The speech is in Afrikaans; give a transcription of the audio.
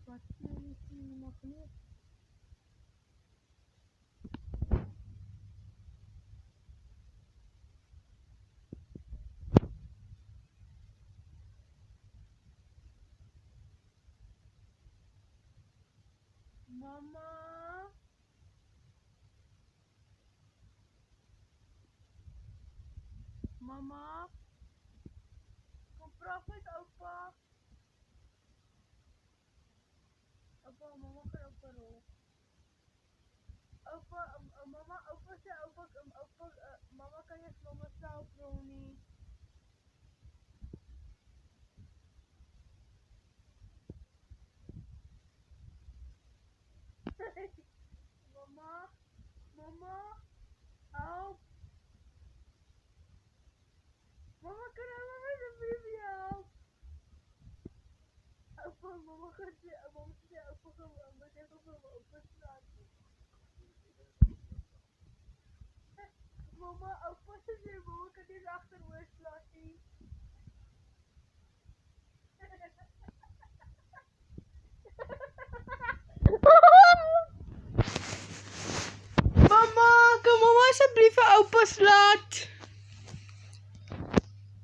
Wat is die magneet? Mama? Mama? Kom praat met opa. Opa, mama kan opa rol. Opa, mama, opa sê opa, mama kan jy vir mama self rol nie. Mama, mama, help. Mama kan opa met die baby help. Opa, mama kan sê opa kan met jy kan vir opa slaap. Mama, opa sê mama kan nie agteroor slaap nie. Mama, kan mama asseblief vir oupa slaat?